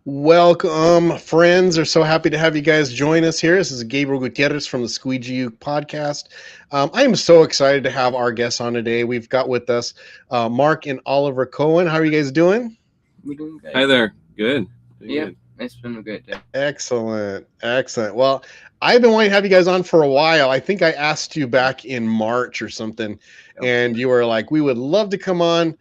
Welcome, friends. Are so happy to have you guys join us here. This is Gabriel Gutierrez from the Squeegee podcast. I am so excited to have our guests on today. We've got with us Marc and Oliver Cohen. How are you guys doing? We're doing good. Hi there. Good. Yeah, Good. it's been a good day. Excellent. Excellent. Well, I've been wanting to have you guys on for a while. I think I asked you back in March or something, and you were like, we would love to come on.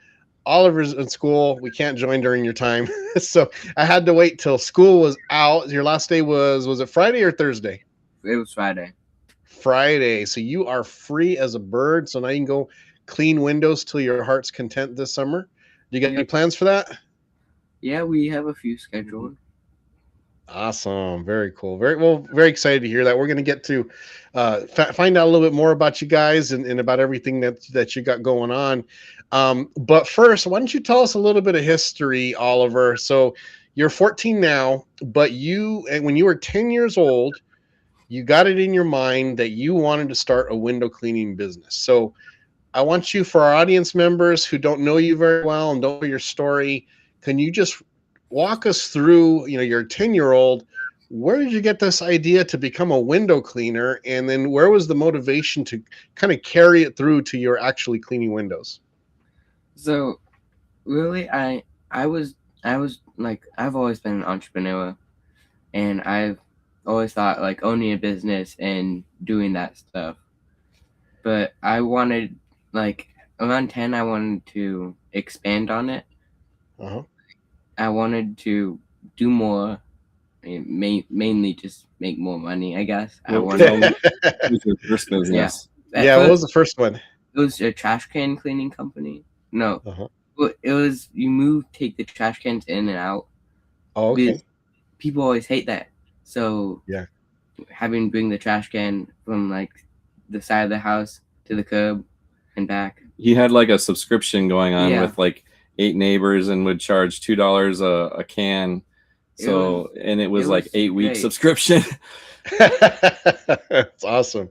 Oliver's in school. We can't join during your time. So I had to wait till school was out. Your last day was it Friday or Thursday? It was Friday. Friday. So you are free as a bird. So now you can go clean windows till your heart's content this summer. Do you got any plans for that? Yeah, we have a few scheduled. Awesome. Very cool. Very excited to hear that. We're going to get to find out a little bit more about you guys and about everything that you got going on. But first, why don't you tell us a little bit of history, Oliver? So you're 14 now, but when you were 10 years old, you got it in your mind that you wanted to start a window cleaning business. So I want you, for our audience members who don't know you very well and don't know your story, can you just walk us through, your 10-year-old, where did you get this idea to become a window cleaner? And then where was the motivation to kind of carry it through to your actually cleaning windows? So really I was like, I've always been an entrepreneur, and I've always thought like owning a business and doing that stuff. But I wanted, like, around 10, I wanted to expand on it. Uh-huh. I wanted to do more, mainly just make more money, I guess. I wanted. What was your first business? Yeah, what was the first one? It was a trash can cleaning company. No, Uh-huh. it was, take the trash cans in and out. Oh, okay. People always hate that. So yeah, bring the trash can from like the side of the house to the curb and back. He had like a subscription going on with like 8 neighbors and would charge $2 a can. So it was like 8-week subscription. That's awesome.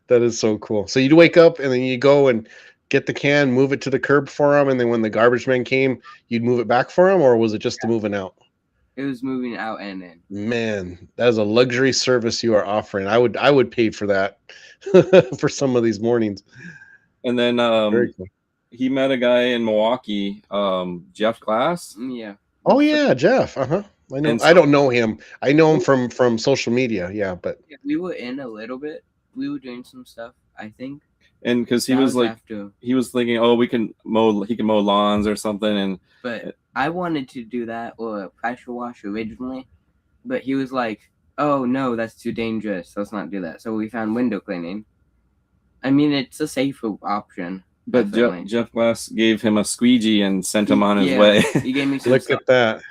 That is so cool. So you'd wake up and then you go and get the can, move it to the curb for them, and then when the garbage man came, you'd move it back for him, or was it just the moving out? It was moving out and in. Man, that is a luxury service you are offering. I would pay for that for some of these mornings. And then Very cool. He met a guy in Milwaukee, Jeff Glass. Yeah. Oh yeah, Jeff. Uh-huh. I know. I don't know him. I know him from social media. Yeah, but we were in a little bit. We were doing some stuff, I think. And because he was like, he was thinking, oh, he can mow lawns or something. But I wanted to do that, or a pressure wash originally. But he was like, oh no, that's too dangerous. Let's not do that. So we found window cleaning. I mean, it's a safer option. But Jeff Glass gave him a squeegee and sent him on his way. He gave me some Look at that.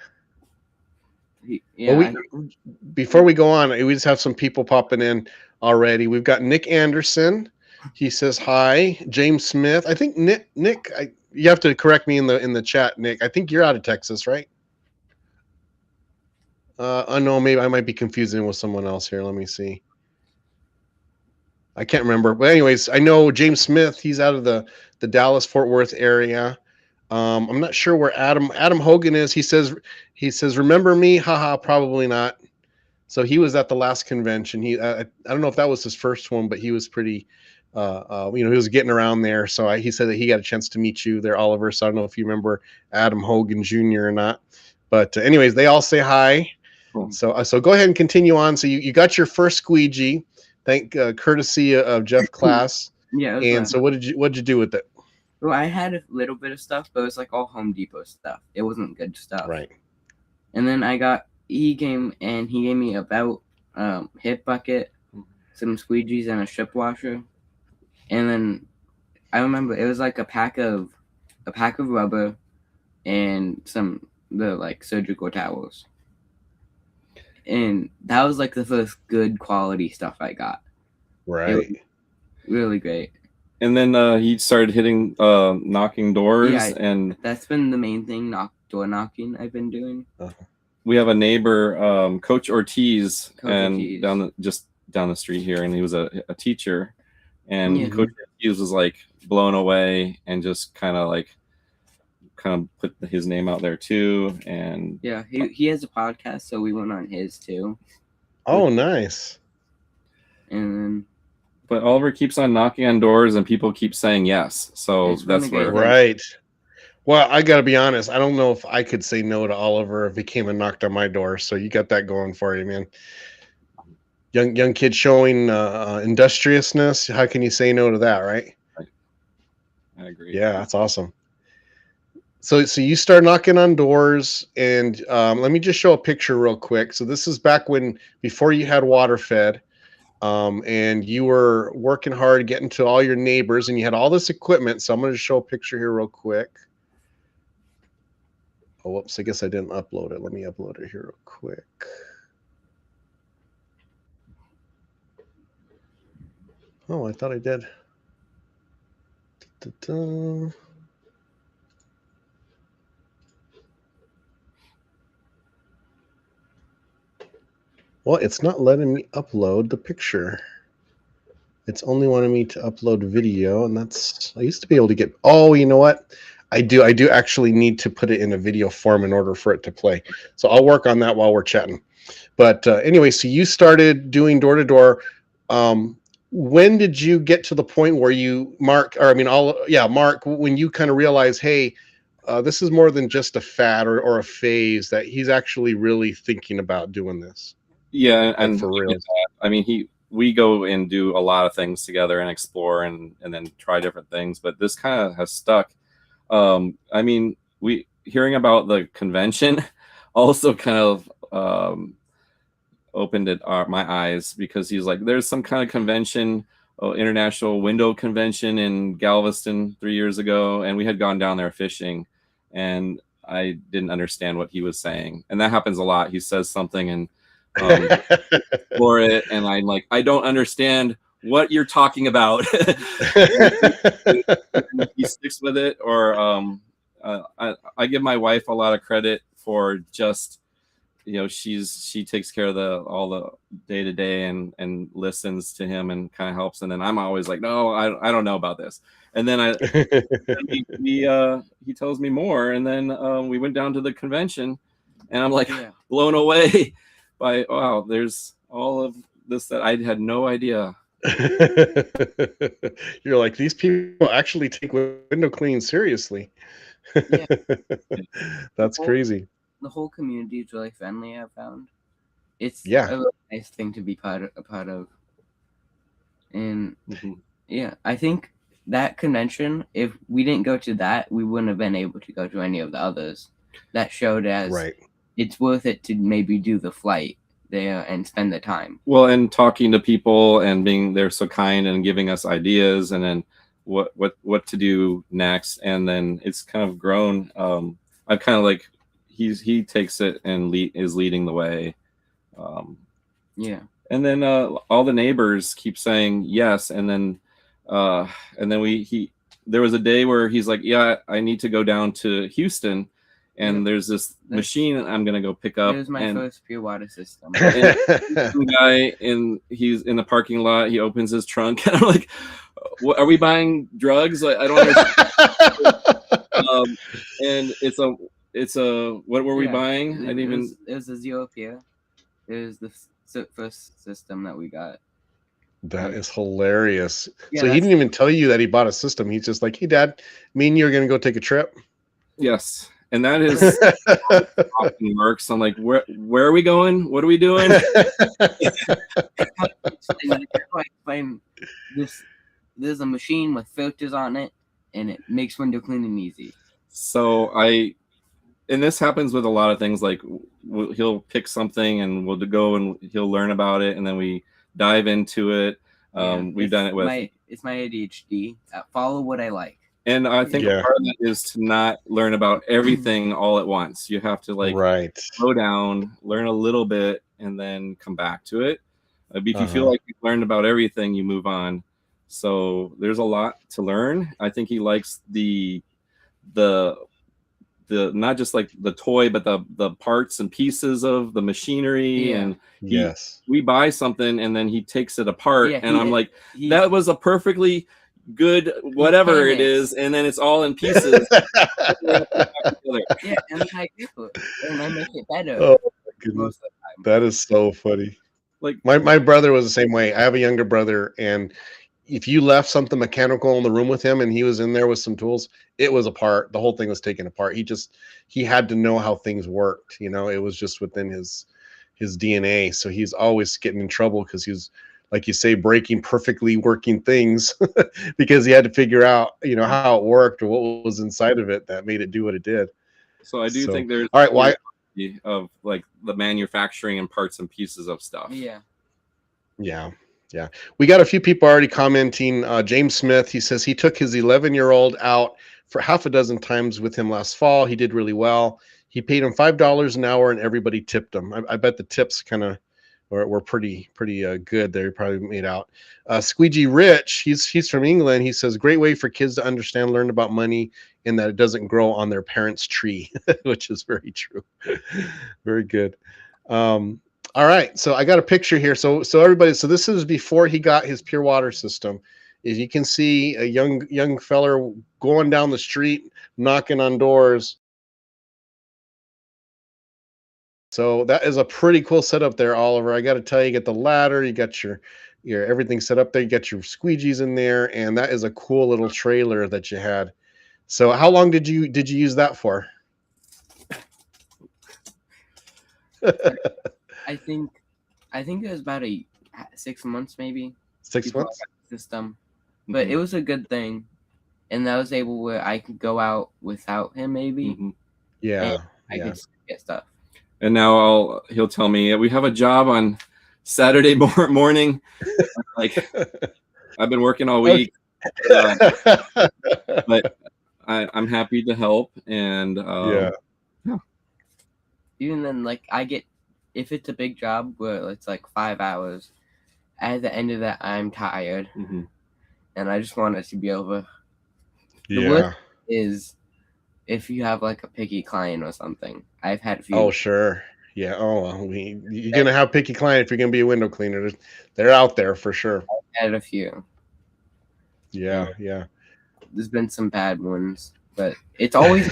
Before we go on, we just have some people popping in already. We've got Nick Anderson. He says hi. James Smith. I think Nick. You have to correct me in the chat, Nick. I think you're out of Texas, right? No, maybe I might be confusing with someone else here. Let me see. I can't remember. But anyways, I know James Smith. He's out of the Dallas Fort Worth area. I'm not sure where Adam Hogan is. He says, remember me? Haha, probably not. So he was at the last convention. I don't know if that was his first one, but he was pretty, he was getting around there. So he said that he got a chance to meet you there, Oliver. So I don't know if you remember Adam Hogan Jr. or not. But anyways, they all say hi. Cool. So go ahead and continue on. So you got your first squeegee, courtesy of Jeff Glass. Yeah. And so what'd you do with it? Well, I had a little bit of stuff, but it was like all Home Depot stuff. It wasn't good stuff. Right. And then he gave me a belt, hip bucket, some squeegees, and a strip washer. And then I remember it was like a pack of rubber and the surgical towels. And that was like the first good quality stuff I got. Right. Really great. And then he started hitting knocking doors. Yeah, and that's been the main thing, door knocking I've been doing. We have a neighbor, Coach Ortiz, just down the street here, and he was a teacher. And Coach Ortiz was like blown away and just kind of like kind of put his name out there too. And yeah, he has a podcast, so we went on his too. Oh, nice. And but Oliver keeps on knocking on doors and people keep saying yes. So It's that's really where good. Right. Well, I got to be honest. I don't know if I could say no to Oliver if he came and knocked on my door. So you got that going for you, man. Young kid showing industriousness. How can you say no to that, right? I agree. Yeah, that's awesome. So you start knocking on doors, and let me just show a picture real quick. So this is back before you had water fed, and you were working hard getting to all your neighbors, and you had all this equipment. So I'm going to show a picture here real quick. Oh, whoops! I guess I didn't upload it. Let me upload it here real quick. Oh, I thought I did. Da-da-da. Well, it's not letting me upload the picture. It's only wanting me to upload video, and I used to be able to get, oh, you know what? I do actually need to put it in a video form in order for it to play. So I'll work on that while we're chatting. But anyway, so you started doing door to door. When did you get to the point where Marc, when you kind of realize, hey, this is more than just a fad or a phase, that he's actually really thinking about doing this? Yeah, and like for real. I mean, we go and do a lot of things together and explore and then try different things, but this kind of has stuck. I mean, hearing about the convention also kind of opened my eyes, because he's like, there's some kind of convention, international window convention in Galveston 3 years ago, and we had gone down there fishing, and I didn't understand what he was saying. And that happens a lot. He says something and for it, and I'm like, I don't understand what you're talking about. He sticks with it. Or I give my wife a lot of credit for just, she takes care of all the day to day and listens to him and kind of helps. And then I'm always like, no, I don't know about this. And then he tells me more. And then we went down to the convention, and I'm like blown away by, wow, there's all of this that I had no idea. You're like, these people actually take window cleaning seriously. Yeah. That's crazy. The whole community is really friendly, I've found. It's a really nice thing to be part of. And yeah, I think that convention, if we didn't go to that, we wouldn't have been able to go to any of the others. That showed us it's worth it to maybe do the flight there and spend the time. Well, and talking to people and being there so kind and giving us ideas, and then what to do next. And then it's kind of grown. I kind of like, he takes it and is leading the way. And then all the neighbors keep saying yes, and then there was a day where he's like, yeah, I need to go down to Houston, and there's this machine I'm gonna go pick up. It was my first pure water system. Guy, and he's in the parking lot. He opens his trunk, and I'm like, "What, are we buying drugs?" Like, I don't understand. And it's a what were we buying? I didn't even. It was a zero pure. It was the first system that we got. That is hilarious. So he didn't even tell you that he bought a system. He's just like, hey, Dad, me and you are going to go take a trip. Yes. And that is often works. I'm like, where are we going? What are we doing? There's a machine with filters on it, and it makes window cleaning easy. So and this happens with a lot of things. Like, he'll pick something and we'll go and he'll learn about it, and then we dive into it. We've done it with it's my ADHD. Follow what I like. And I think part of that is to not learn about everything all at once. You have to slow down, learn a little bit, and then come back to it. If you feel like you've learned about everything, you move on. So there's a lot to learn. I think he likes the not just like the toy, but the parts and pieces of the machinery. And we buy something and then he takes it apart, and I'm like, that was a perfectly good whatever it is, and then it's all in pieces. Yeah, and I do it, and I make it better. Oh my goodness, Most of the time. that is so funny. Like My brother was the same way. I have a younger brother, and if you left something mechanical in the room with him and he was in there with some tools, it was apart. The whole thing was taken apart. He had to know how things worked. You know, it was just within his DNA. So he's always getting in trouble because he's, like you say, breaking perfectly working things because he had to figure out, you know, how it worked or what was inside of it that made it do what it did. so I do So, think there's all right, why? of like the manufacturing and parts and pieces of stuff. Yeah. Yeah. Yeah. We got a few people already commenting. James Smith, he says he took his 11-year-old out for half a dozen times with him last fall. He did really well. He paid him $5 an hour and everybody tipped him. I bet the tips kind of were pretty good. They probably made out. Squeegee Rich, he's from England. He says, great way for kids to understand, learn about money, and that it doesn't grow on their parents' tree, which is very true. Very good. All right, so I got a picture here. So everybody, so this is before he got his pure water system. As you can see, a young feller going down the street, knocking on doors. So that is a pretty cool setup there, Oliver. I got to tell you, you get the ladder, you got your everything set up there, you got your squeegees in there, and that is a cool little trailer that you had. So how long did you use that for? I think it was about 6 months, maybe 6 months. System, but it was a good thing, and I was able where I could go out without him, maybe. Yeah, I could get stuff. And now he'll tell me we have a job on Saturday morning. Like I've been working all week, but I'm happy to help. And yeah. Even then, like I get, if it's a big job where it's like 5 hours, at the end of that I'm tired, and I just want it to be over. The worst is if you have like a picky client or something. I've had a few. Oh, sure. Yeah. Oh, you're going to have picky client if you're going to be a window cleaner. They're out there for sure. I've had a few. Yeah. There's been some bad ones, but it's always,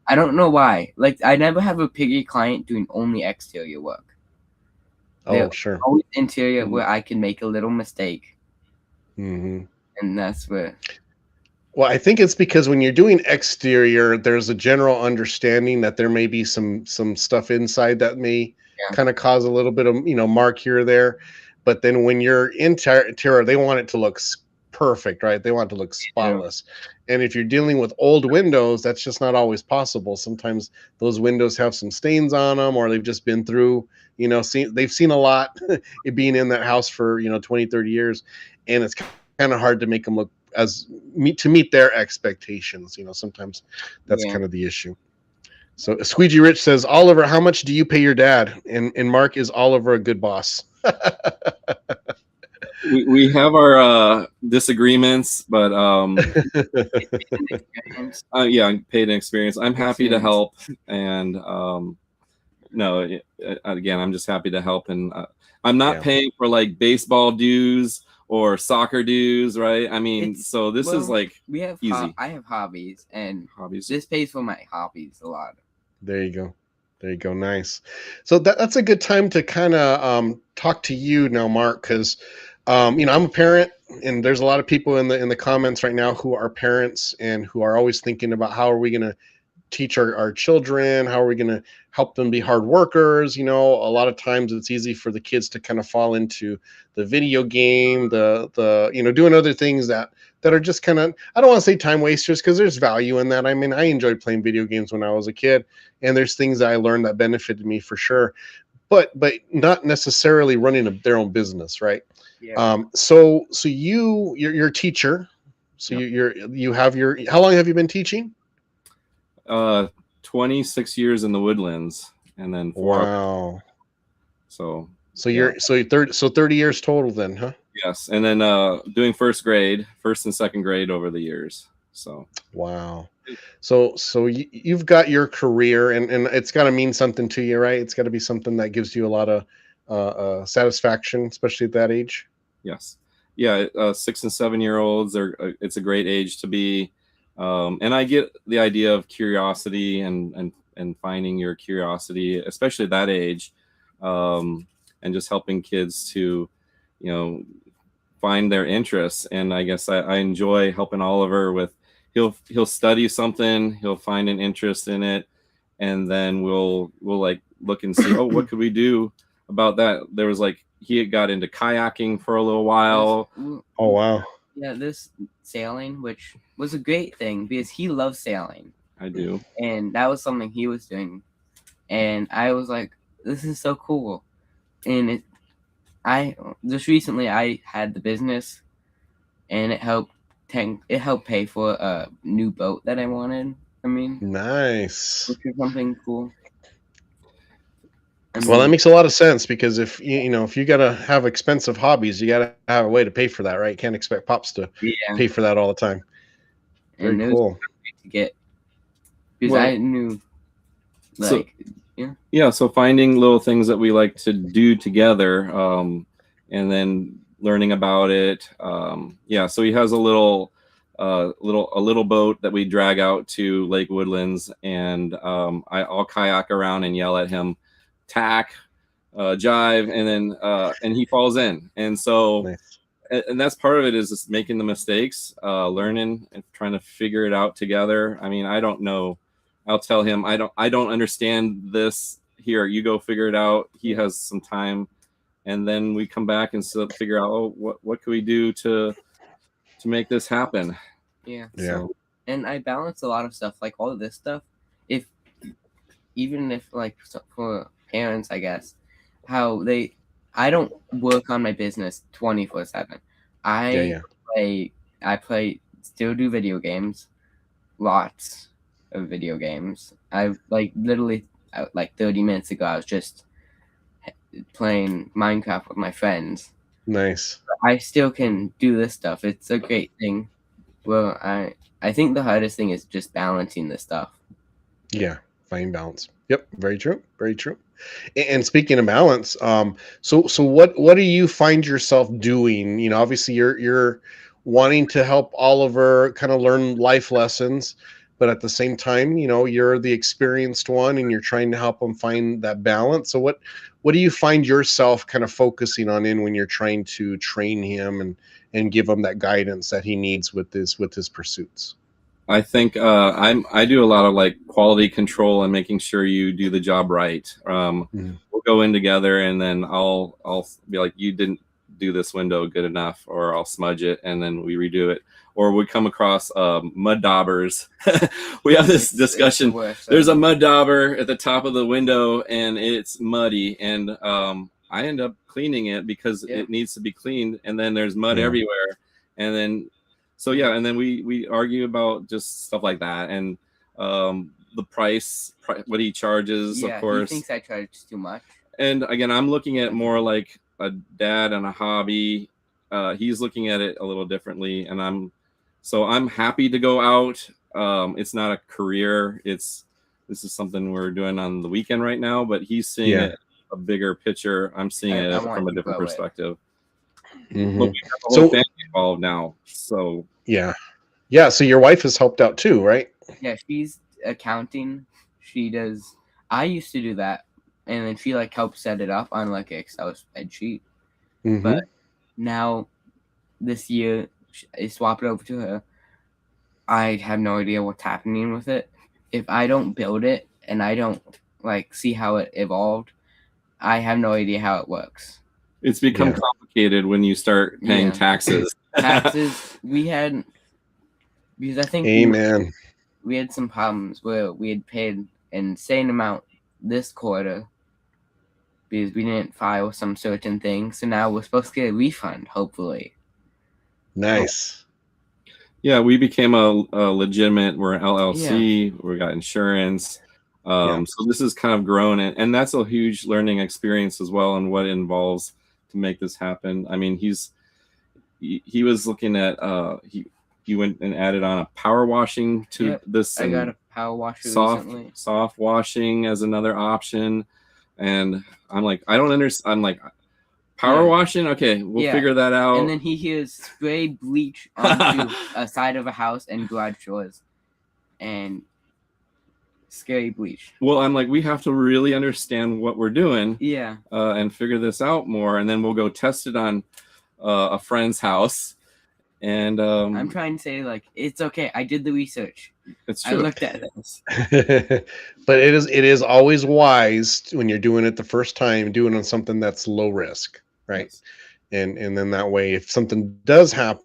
I don't know why. Like, I never have a picky client doing only exterior work. Oh, sure. Always interior where I can make a little mistake. And that's where. Well, I think it's because when you're doing exterior, there's a general understanding that there may be some stuff inside that may kind of cause a little bit of, mark here or there. But then when you're interior, they want it to look perfect, right? They want it to look spotless. And if you're dealing with old windows, that's just not always possible. Sometimes those windows have some stains on them, or they've just been through, they've seen a lot being in that house for, 20, 30 years. And it's kind of hard to make them look to meet their expectations. Sometimes that's kind of the issue. So Squeegee Rich says, Oliver, how much do you pay your dad? And Mark, is Oliver a good boss? we have our disagreements, but yeah, paid an experience. I'm happy to help, and no, again, I'm just happy to help, and I'm not paying for like baseball dues or soccer dues, right? I mean, so this is like we have easy. I have hobbies, and this pays for my hobbies a lot. There you go. Nice. So that's a good time to kind of talk to you now, Mark, because I'm a parent, and there's a lot of people in the comments right now who are parents and who are always thinking about how are we going to teach our children, how are we going to help them be hard workers. A lot of times it's easy for the kids to kind of fall into the video game, the doing other things that are just kind of, I don't want to say time wasters, because there's value in that. I mean, I enjoyed playing video games when I was a kid, and there's things that I learned that benefited me for sure, but not necessarily running their own business, right? Yeah. So you're a teacher. So you have how long have you been teaching? 26 years in the Woodlands, and then 4. Wow. So you're 30 years total then, huh? Yes, and then doing first and second grade over the years. So wow. So you've got your career, and it's got to mean something to you, right? It's got to be something that gives you a lot of satisfaction, especially at that age. Yes, yeah, 6 and 7 year olds are it's a great age to be, and I get the idea of curiosity and finding your curiosity, especially at that age, and just helping kids to, you know, find their interests. And I guess I enjoy helping Oliver with, he'll study something, he'll find an interest in it, and then we'll like look and see, oh, what could we do about that? There was like, he had got into kayaking for a little while. Oh wow. Yeah, this sailing, which was a great thing because he loves sailing. I do. And that was something he was doing. And I was like, this is so cool. And I just recently I had the business, and it helped pay for a new boat that I wanted. I mean, Nice. which is something cool. I Well, that mean, makes a lot of sense, because if you know, if you gotta have expensive hobbies, you gotta have a way to pay for that, right? You can't expect pops to yeah, pay for that all the time. Very and it was cool. great to get because Well, I knew, so like, yeah, so finding little things that we like to do together, and then learning about it. Yeah, so he has a little boat that we drag out to Lake Woodlands, and I'll kayak around and yell at him, tack, jive, and then and he falls in. And so, Nice. and that's part of it, is just making the mistakes, learning and trying to figure it out together. I mean, I don't know. I'll tell him, I don't understand this. Here, you go figure it out. He has some time, and then we come back and figure out, oh, what can we do to make this happen. yeah. Yeah. So, And I balance a lot of stuff, like all of this stuff. Even if like for parents, I guess, I don't work on my business 24/7. Yeah. I still do video games, lots of video games. I like literally like 30 minutes ago, I was just playing Minecraft with my friends. Nice. I still can do this stuff. It's a great thing. Well, I think the hardest thing is just balancing this stuff. Yeah. Fine balance. Yep. Very true. Very true. And speaking of balance, so what do you find yourself doing? You know, obviously you're wanting to help Oliver kind of learn life lessons, but at the same time, you know, you're the experienced one, and you're trying to help him find that balance. So what do you find yourself kind of focusing on when you're trying to train him and give him that guidance that he needs with his pursuits? I think I do a lot of like quality control and making sure you do the job right. Mhm. We'll go in together, and then I'll be like, you didn't do this window good enough, or I'll smudge it, and then we redo it. Or we come across mud daubers. We have this discussion. There's a mud dauber at the top of the window, and it's muddy, and I end up cleaning it because it needs to be cleaned, and then there's mud everywhere, and then. So yeah, and then we argue about just stuff like that, and the price, what he charges, of course. He thinks I charge too much. And again, I'm looking at more like a dad and a hobby. He's looking at it a little differently, and I'm happy to go out. It's not a career. This is something we're doing on the weekend right now, but he's seeing it a bigger picture. I'm seeing it from a different perspective. Mm-hmm. But we have a whole family involved now, so yeah. So your wife has helped out too, right? Yeah, she's accounting. She does. I used to do that, and then she like helped set it up on like an Excel spreadsheet. Mm-hmm. But now, this year, I swapped it over to her. I have no idea what's happening with it. If I don't build it and I don't like see how it evolved, I have no idea how it works. It's become complicated when you start paying taxes. We had, because I think we had some problems where we had paid an insane amount this quarter because we didn't file some certain things. So now we're supposed to get a refund, hopefully. Nice. Yeah, we became a legitimate, we're an LLC, we got insurance. So this has kind of grown, and that's a huge learning experience as well, and what it involves to make this happen. I mean, he was looking at he went and added on a power washing to this. I got a power washer recently. Soft washing as another option, and I'm like, I don't understand. I'm like, Power Yeah. washing? Okay, we'll Yeah. figure that out. And then he would spray bleach onto a side of a house and garage doors, and scary bleach. Well, I'm like, we have to really understand what we're doing, Yeah. and figure this out more, and then we'll go test it on a friend's house. And I'm trying to say, like, it's okay. I did the research. it's I true. looked at this. But it is always wise when you're doing it the first time, doing it on something that's low risk, right? Yes. And then that way, if something does happen,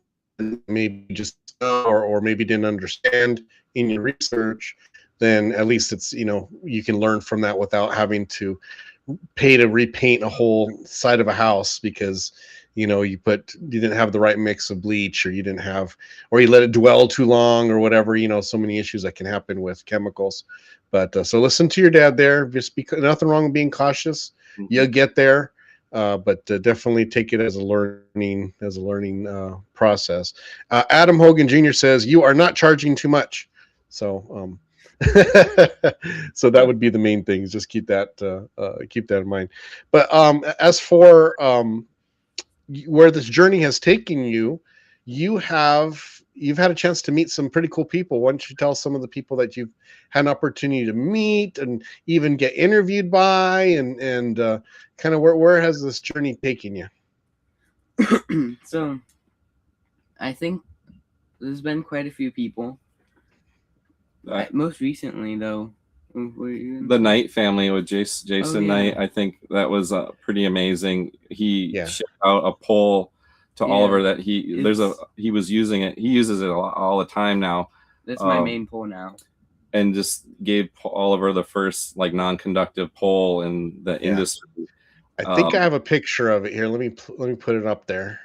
maybe just or maybe didn't understand in your research, then at least it's, you can learn from that without having to pay to repaint a whole side of a house because you didn't have the right mix of bleach, or you didn't have, or you let it dwell too long, or whatever. So many issues that can happen with chemicals. But so listen to your dad there. Just because nothing wrong with being cautious. Mhm. You'll get there. But definitely take it as a learning process. Adam Hogan Jr. says you are not charging too much, so so that would be the main thing. Just keep that in mind. But as for where this journey has taken you, you've had a chance to meet some pretty cool people. Why don't you tell some of the people that you've had an opportunity to meet and even get interviewed by, and kind of where has this journey taken you? So, I think there's been quite a few people. Most recently, though, the Knight family with Jason Knight, I think that was pretty amazing. He shipped out a pole to Oliver that he was using it. He uses it all the time now. That's my main pole now. And just gave Oliver the first non-conductive pole in the industry. I think I have a picture of it here. Let me put it up there.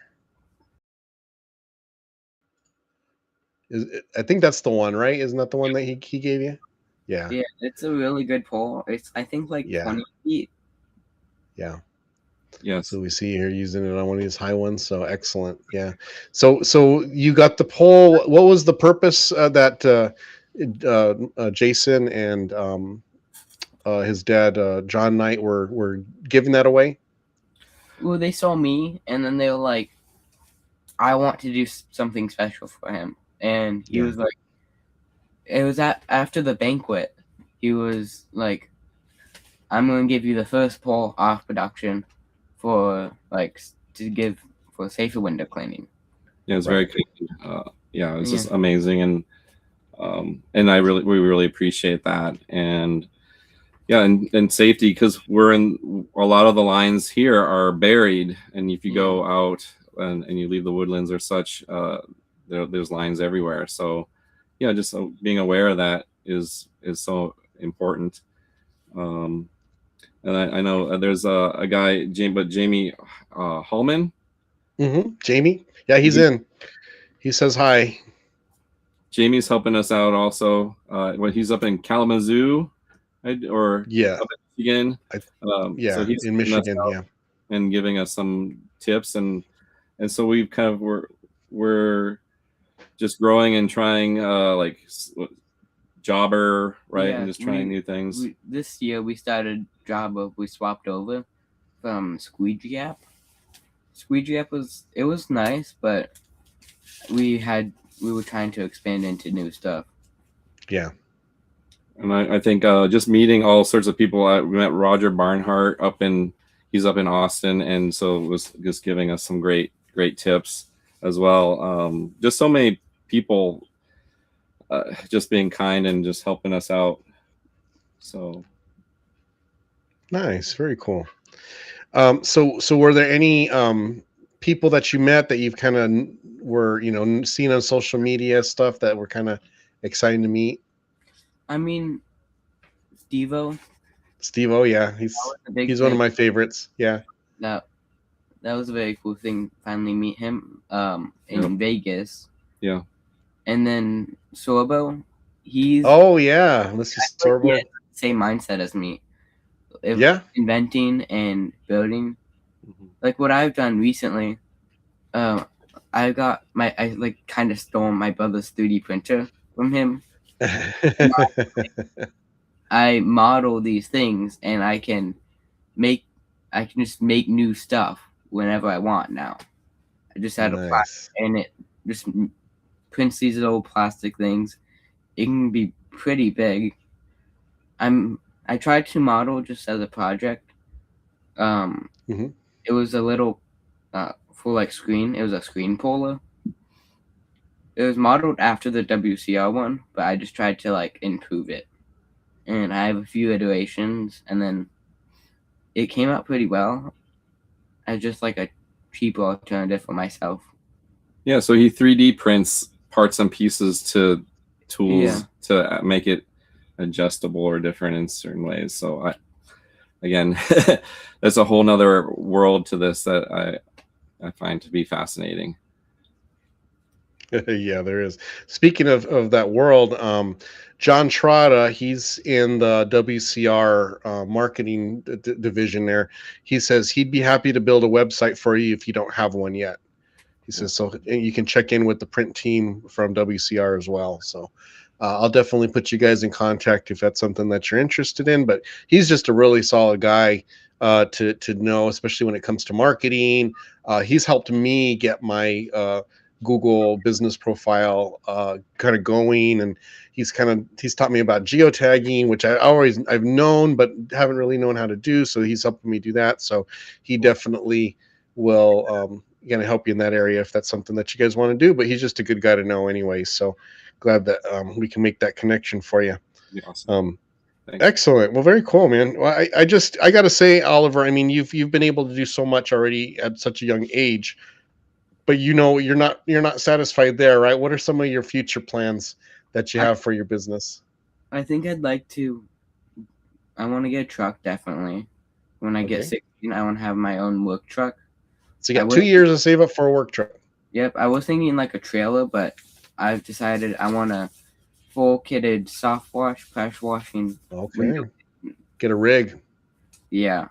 I think that's the one, right? Isn't that the one that he gave you? Yeah. Yeah, it's a really good pole. It's, I think, 20 feet. Yeah. Yeah. So we see here using it on one of these high ones. So excellent. Yeah. So you got the pole. What was the purpose that Jason and his dad John Knight were giving that away? Well, they saw me, and then they were like, "I want to do something special for him." And he was like, it was after the banquet. He was like, "I'm going to give you the first pole off production for to give for safer window cleaning." Yeah, it was very cool. Yeah, it was just amazing, and we really appreciate that. And yeah, and safety, because we're in a lot of the lines here are buried, and if you go out and you leave the woodlands or such, there's lines everywhere. So yeah, just being aware of that is so important. And I know there's a guy, Jamie Hallman. Mm-hmm. Jamie, yeah, he's in. He says hi. Jamie's helping us out also. He's up in Kalamazoo, or up in Michigan. So he's in Michigan, and giving us some tips, and so we've kind of we're just growing and trying Jobber, right? And just trying new things. This year we started Jobber. We swapped over from Squeegee app. Squeegee app was nice, but we were trying to expand into new stuff. Yeah. And I think just meeting all sorts of people. We met Roger Barnhart he's up in Austin, and so it was just giving us some great tips as well. Just so many people just being kind and just helping us out. So nice, very cool. So were there any people that you met that you've kind of were seen on social media stuff that were kind of exciting to meet? I mean, Steve-O, yeah, he's one of my favorites. Yeah, that was a very cool thing. Finally meet him in Vegas. Yeah. And then Sorbo, he's Mr. Sorbo, same mindset as me. Inventing and building. Like what I've done recently, I kind of stole my brother's 3D printer from him. I model these things, and I can just make new stuff whenever I want now. I just had a plastic, Nice. and it just prints these little plastic things. It can be pretty big. I tried to model just as a project. Um, Hmm. it was a little full like screen. It was a screen puller. It was modeled after the WCR one, but I just tried to like improve it. And I have a few iterations, and then it came out pretty well. I just like a cheaper alternative for myself. Yeah, so he 3D prints parts and pieces to tools Yeah. to make it adjustable or different in certain ways. So again, there's a whole nother world to this that I find to be fascinating. Yeah, there is. Speaking of that world, John Trotta, he's in the WCR marketing division there. He says he'd be happy to build a website for you if you don't have one yet. He says so, and you can check in with the print team from WCR as well. So I'll definitely put you guys in contact if that's something that you're interested in. But he's just a really solid guy to know, especially when it comes to marketing. He's helped me get my Google business profile kind of going, and he's taught me about geotagging, which I've known but haven't really known how to do. So he's helping me do that. So he definitely will going to help you in that area if that's something that you guys want to do. But he's just a good guy to know anyway. So glad that we can make that connection for you. Awesome. Excellent. Well, very cool, man. Well, I got to say, Oliver, I mean, you've been able to do so much already at such a young age, but you're not satisfied there, right? What are some of your future plans that you have for your business? I think I want to get a truck, definitely. When I get 16, I want to have my own work truck. So you got 2 years to save up for a work truck. Yep, I was thinking like a trailer, but I've decided I want a full kitted soft wash, pressure washing. Okay. Get a rig. Yeah.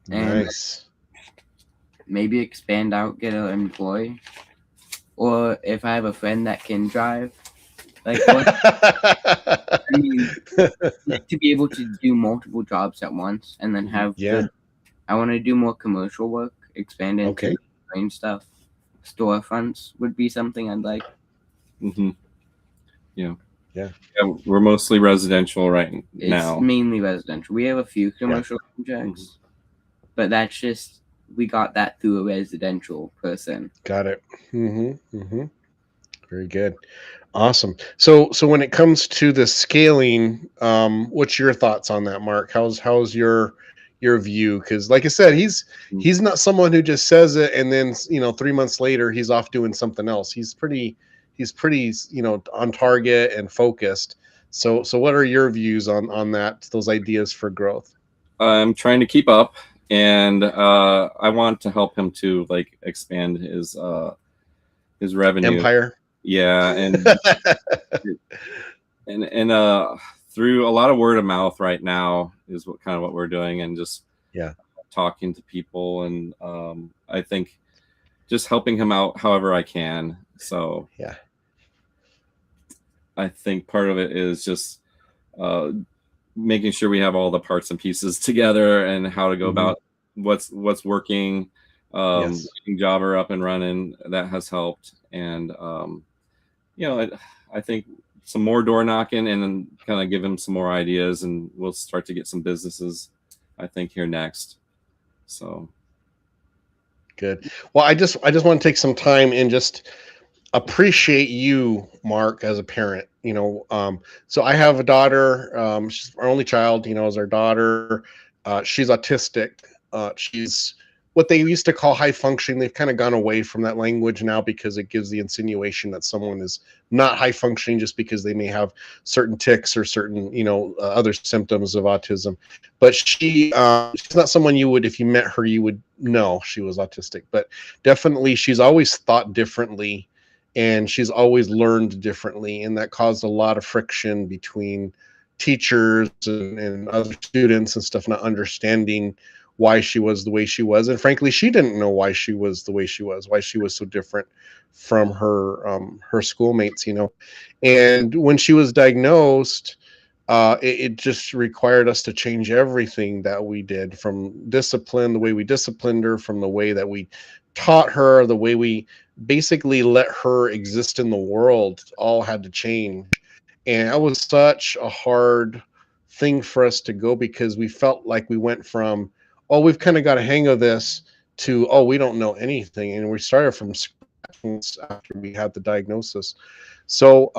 Nice. And maybe expand out, get an employee. Or if I have a friend that can drive. Like I mean, to be able to do multiple jobs at once and then have I want to do more commercial work, expand into brain stuff. Storefronts would be something I'd like. Mm-hmm. Yeah, we're mostly residential now. It's mainly residential. We have a few commercial projects, but that's just we got that through a residential person. Got it. Very good. Awesome. So when it comes to the scaling, what's your thoughts on that, Mark? How's your view? Because like I said, he's not someone who just says it and then 3 months later he's off doing something else. He's pretty on target and focused. So what are your views on those ideas for growth? I'm trying to keep up, and I want to help him to like expand his revenue empire. Yeah, and and through a lot of word of mouth right now is what we're doing, and just talking to people, and I think just helping him out however I can. So I think part of it is just making sure we have all the parts and pieces together and how to go about what's working. Getting Jobber up and running, that has helped, and I think some more door knocking and then kind of give him some more ideas, and we'll start to get some businesses, I think, here next. So good. Well, I just want to take some time and just appreciate you, Mark, as a parent. So I have a daughter. She's our only child. Is our daughter. She's autistic. She's what they used to call high functioning. They've kind of gone away from that language now because it gives the insinuation that someone is not high functioning just because they may have certain tics or certain, other symptoms of autism. But she's not someone you would, if you met her, you would know she was autistic. But definitely she's always thought differently and she's always learned differently. And that caused a lot of friction between teachers and other students and stuff, not understanding why she was the way she was. And frankly, she didn't know why she was the way she was, why she was so different from her schoolmates, And when she was diagnosed, it just required us to change everything that we did, from discipline, the way we disciplined her, from the way that we taught her, the way we basically let her exist in the world, all had to change. And that was such a hard thing for us to go, because we felt like we went from, oh, we've kind of got a hang of this, to, oh, we don't know anything. And we started from scratch after we had the diagnosis. So,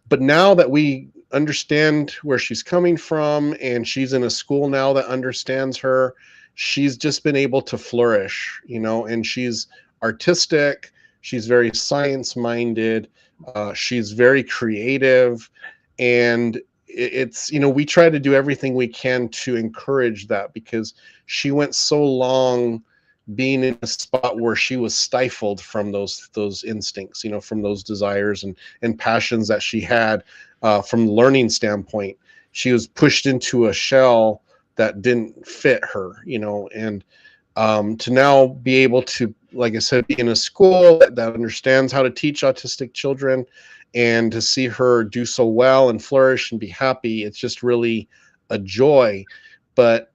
but now that we understand where she's coming from, and she's in a school now that understands her, she's just been able to flourish, and she's artistic, she's very science minded, she's very creative, and it's, we try to do everything we can to encourage that, because she went so long being in a spot where she was stifled from those instincts, from those desires and passions that she had, from the learning standpoint. She was pushed into a shell that didn't fit her, and to now be able to, like I said, be in a school that understands how to teach autistic children, and to see her do so well and flourish and be happy, it's just really a joy. But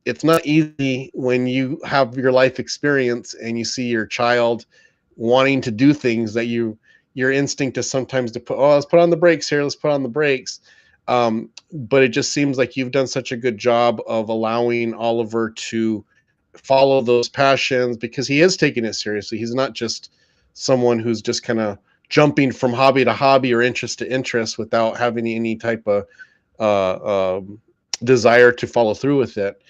it's not easy when you have your life experience and you see your child wanting to do things that your instinct is sometimes to put, oh, let's put on the brakes here, let's put on the brakes. But it just seems like you've done such a good job of allowing Oliver to follow those passions, because he is taking it seriously. He's not just someone who's just kind of jumping from hobby to hobby or interest to interest without having any type of desire to follow through with it.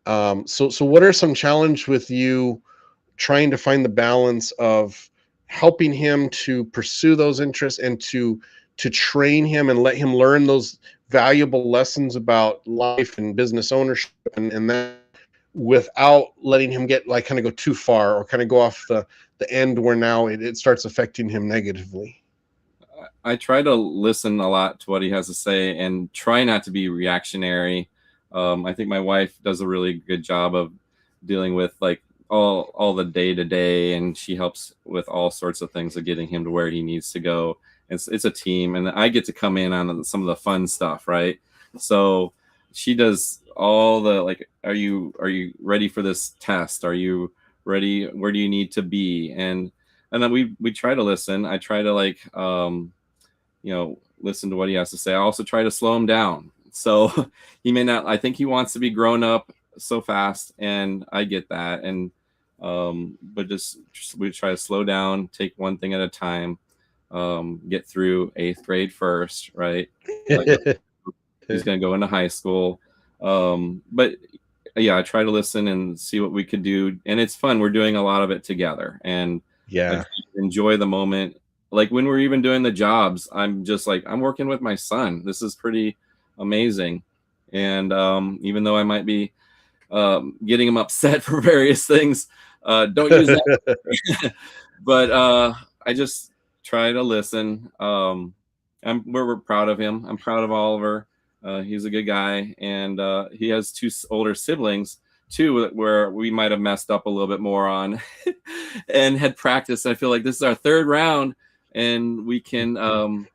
So what are some challenges with you trying to find the balance of helping him to pursue those interests, and to train him and let him learn those valuable lessons about life and business ownership, and that, without letting him get, like, kind of go too far, or kind of go off the end where now it starts affecting him negatively? I try to listen a lot to what he has to say and try not to be reactionary. I think my wife does a really good job of dealing with like all the day to day, and she helps with all sorts of things of getting him to where he needs to go. It's a team, and I get to come in on some of the fun stuff, right? So she does all the like, are you ready for this test? Are you ready? Where do you need to be? And then we try to listen. I try to like listen to what he has to say. I also try to slow him down. So he may not, I think he wants to be grown up so fast, and I get that. And but just we try to slow down, take one thing at a time, get through 8th grade first, right? Like, he's going to go into high school. But yeah, I try to listen and see what we could do. And it's fun. We're doing a lot of it together, and Yeah. I enjoy the moment. Like when we're even doing the jobs, I'm just like, I'm working with my son. This is pretty amazing. And even though I might be getting him upset for various things, don't use that. But I just try to listen. We're proud of him. I'm proud of Oliver. He's a good guy, and he has 2 older siblings too, where we might have messed up a little bit more on and had practiced. I feel like this is our 3rd round, and we can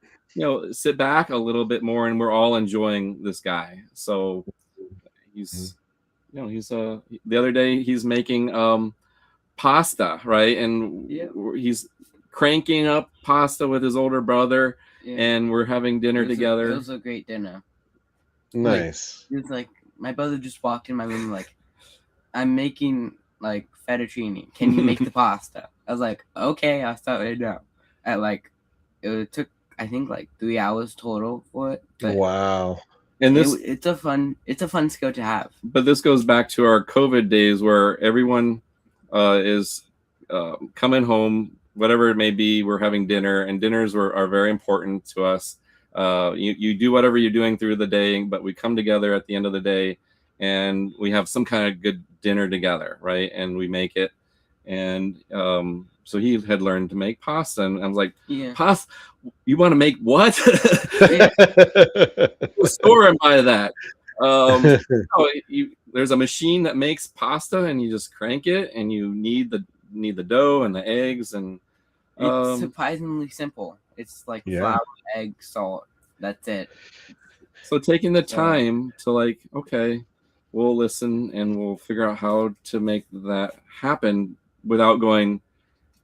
sit back a little bit more, and we're all enjoying this guy. So he's the other day he's making pasta, right? And he's cranking up pasta with his older brother, and we're having dinner together. It was a great dinner. Nice. Like, it was like my brother just walked in my room like, I'm making like fettuccine. Can you make the pasta? I was like, okay, I'll start right now. It took I think like 3 hours total for it. But wow. And it's a fun skill to have. But this goes back to our COVID days where everyone is coming home, whatever it may be. We're having dinner, and dinners are very important to us. You do whatever you're doing through the day, but we come together at the end of the day, and we have some kind of good dinner together, right? And we make it. And so he had learned to make pasta, and I was like, pasta? You want to make what? Store and buy that. There's a machine that makes pasta, and you just crank it, and you need the dough and the eggs, and it's surprisingly simple. It's like flour, egg, salt. That's it. So taking the time to like, okay, we'll listen and we'll figure out how to make that happen without going,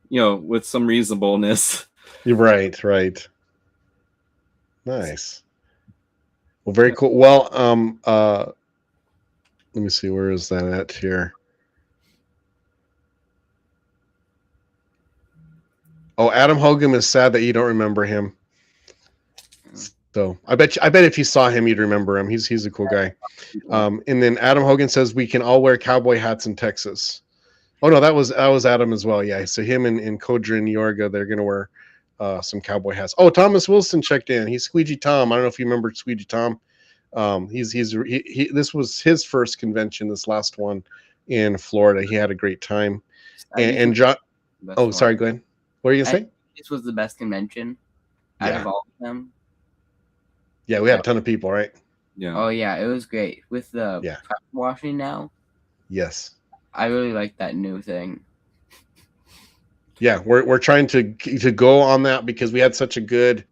with some reasonableness. You're right, right. Nice. Well, very cool. Well, let me see, where is that at here? Oh, Adam Hogan is sad that you don't remember him. So I bet if you saw him, you'd remember him. He's a cool guy. And then Adam Hogan says we can all wear cowboy hats in Texas. Oh no, that was Adam as well. Yeah. So him and Kodra and Yorga, they're gonna wear some cowboy hats. Oh, Thomas Wilson checked in. He's Squeegee Tom. I don't know if you remember Squeegee Tom. This was his first convention, this last one in Florida. He had a great time. And John. Oh, sorry. Go ahead. What are you gonna say? This was the best convention out of all of them. Yeah, we had a ton of people, right? Yeah. Oh yeah, it was great with the prep washing now. Yes. I really like that new thing. Yeah, we're trying to go on that because we had such a good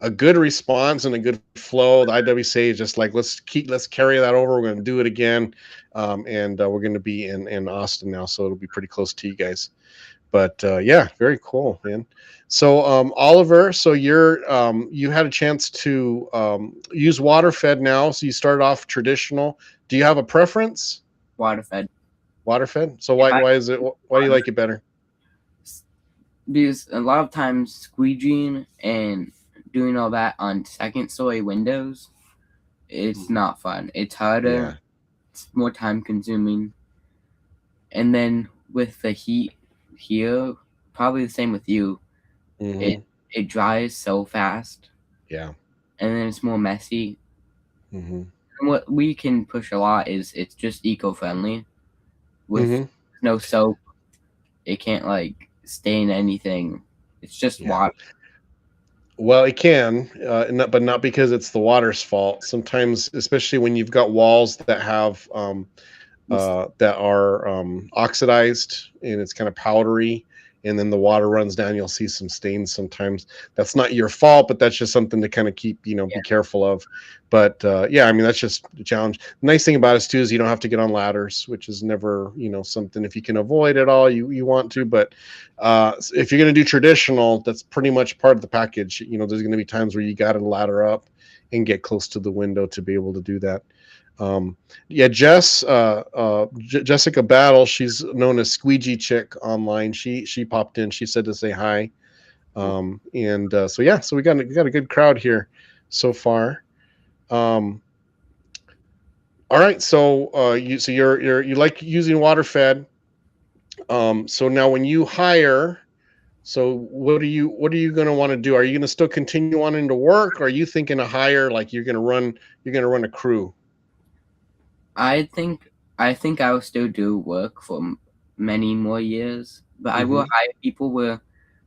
response and a good flow. The IWC is just like let's carry that over. We're going to do it again, and we're going to be in Austin now, so it'll be pretty close to you guys. But yeah, very cool, man. So Oliver, so you had a chance to use water fed now. So you started off traditional. Do you have a preference? Water fed. So why do you like it better? Because a lot of times squeegeeing and doing all that on second story windows, it's not fun. It's harder. Yeah. It's more time consuming. And then with the heat here, probably the same with you. Mm-hmm. It dries so fast. Yeah. And then it's more messy. Mm-hmm. And what we can push a lot is it's just eco-friendly. With no soap. It can't like stain anything. It's just water. Well, it can, but not because it's the water's fault. Sometimes, especially when you've got walls that have that are oxidized and it's kind of powdery, and then the water runs down, you'll see some stains sometimes. That's not your fault, but that's just something to kind of keep, be careful of. But yeah, I mean, that's just a challenge. The nice thing about it too is you don't have to get on ladders, which is never, something, if you can avoid it all, you want to. But if you're going to do traditional, that's pretty much part of the package. There's going to be times where you got to ladder up and get close to the window to be able to do that. Yeah, Jessica Battle, she's known as Squeegee Chick online. She popped in. She said to say hi. So yeah, so we got a good crowd here so far. All right, so you like using water fed. So now when you hire, so what are you going to want to do? Are you going to still continue on into work, or are you thinking to hire, like you're going to run a crew? I think I will still do work for many more years, but I will hire people where,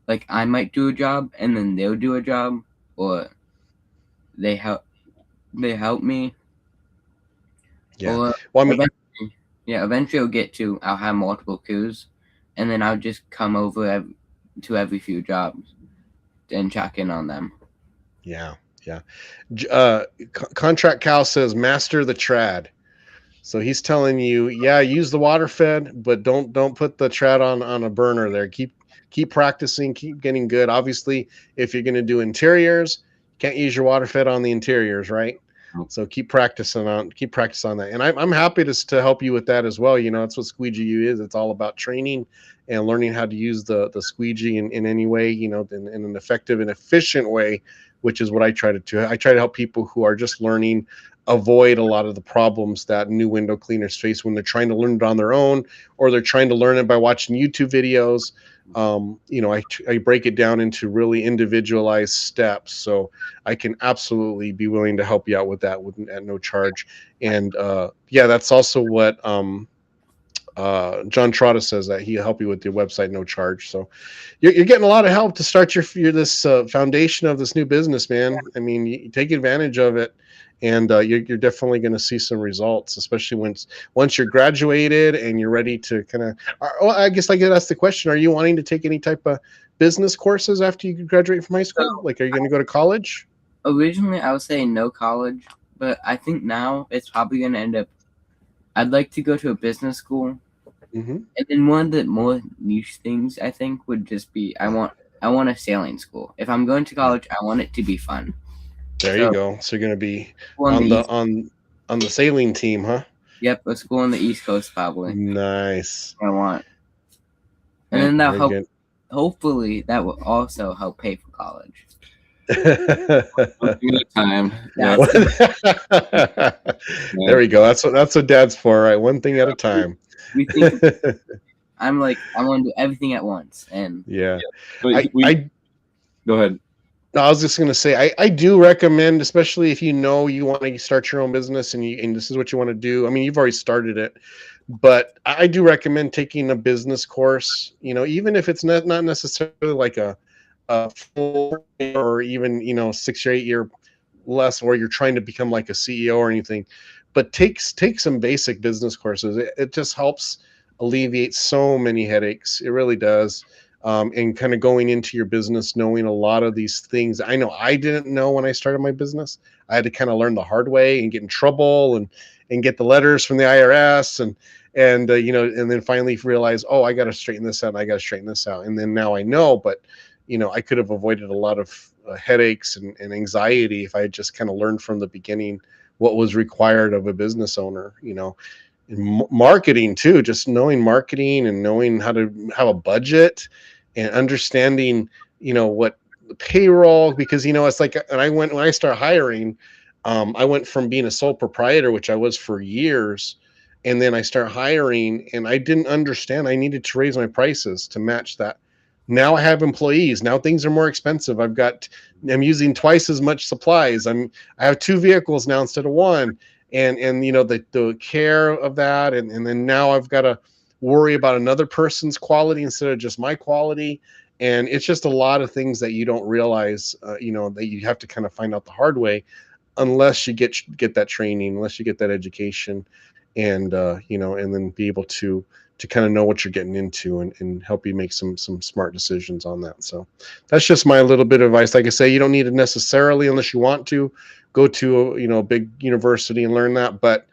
like, I might do a job and then they'll do a job, or they help me. Yeah. Or well, I mean, eventually I'll have multiple crews, and then I'll just come over to every few jobs and check in on them. Yeah. Contract Cal says master the trad. So he's telling you, use the water fed, but don't put the trad on a burner there. Keep practicing, keep getting good. Obviously, if you're going to do interiors, you can't use your water fed on the interiors, right? So keep practicing on that. And I'm happy to help you with that as well. That's what Squeegee is. It's all about training and learning how to use the Squeegee in any way, in an effective and efficient way, which is what I try to do. I try to help people who are just learning avoid a lot of the problems that new window cleaners face when they're trying to learn it on their own, or they're trying to learn it by watching YouTube videos. I break it down into really individualized steps, so I can absolutely be willing to help you out with that at no charge. And that's also what John Trotta says, that he'll help you with your website, no charge. So you're getting a lot of help to start your this foundation of this new business, man. I mean, you take advantage of it. And you're definitely going to see some results, especially once you're graduated and you're ready to kind of. Well, I guess I could ask the question: are you wanting to take any type of business courses after you graduate from high school? Like, are you going to go to college? Originally, I was saying no college, But I think now it's probably going to end up. I'd like to go to a business school, Mm-hmm. and then one of the more niche things I think would just be I want a sailing school. If I'm going to college, I want it to be fun. There you So go. So you're gonna be on the on the east, on the sailing team, huh? yep, a school on the East Coast probably. Nice. I want, and Yeah, then that Very good. hopefully that will also help pay for college. One thing at a time. Yeah. There we go. That's what dad's for, right? One thing at a time. We think I'm like I want to do everything at once, and Yeah. But I go ahead. I was just gonna say I do recommend, especially if you know you want to start your own business and this is what you want to do. I mean, you've already started it, but I do recommend taking a business course. Even if it's not necessarily like a full or even 6 or 8 year less, where you're trying to become like a CEO or anything, but take some basic business courses. It just helps alleviate so many headaches. It really does. And kind of going into your business, knowing a lot of these things. I know I didn't know when I started my business. I had to kind of learn the hard way and get in trouble and get the letters from the IRS and then finally realize, oh, I got to straighten this out. And I got to straighten this out. And then now I know, but I could have avoided a lot of headaches and anxiety if I had just kind of learned from the beginning what was required of a business owner. And marketing too, just knowing marketing and knowing how to have a budget and understanding, what the payroll, because, it's like, and when I started hiring, I went from being a sole proprietor, which I was for years. And then I started hiring and I didn't understand. I needed to raise my prices to match that. Now I have employees. Now things are more expensive. I'm using twice as much supplies. I have 2 vehicles now instead of 1. And the care of that. And then now I've got to worry about another person's quality instead of just my quality. And it's just a lot of things that you don't realize, that you have to kind of find out the hard way, unless you get that training, unless you get that education, and and then be able to kind of know what you're getting into and help you make some smart decisions on that. So that's just my little bit of advice. Like I say, you don't need it necessarily unless you want to go to a big university and learn that, but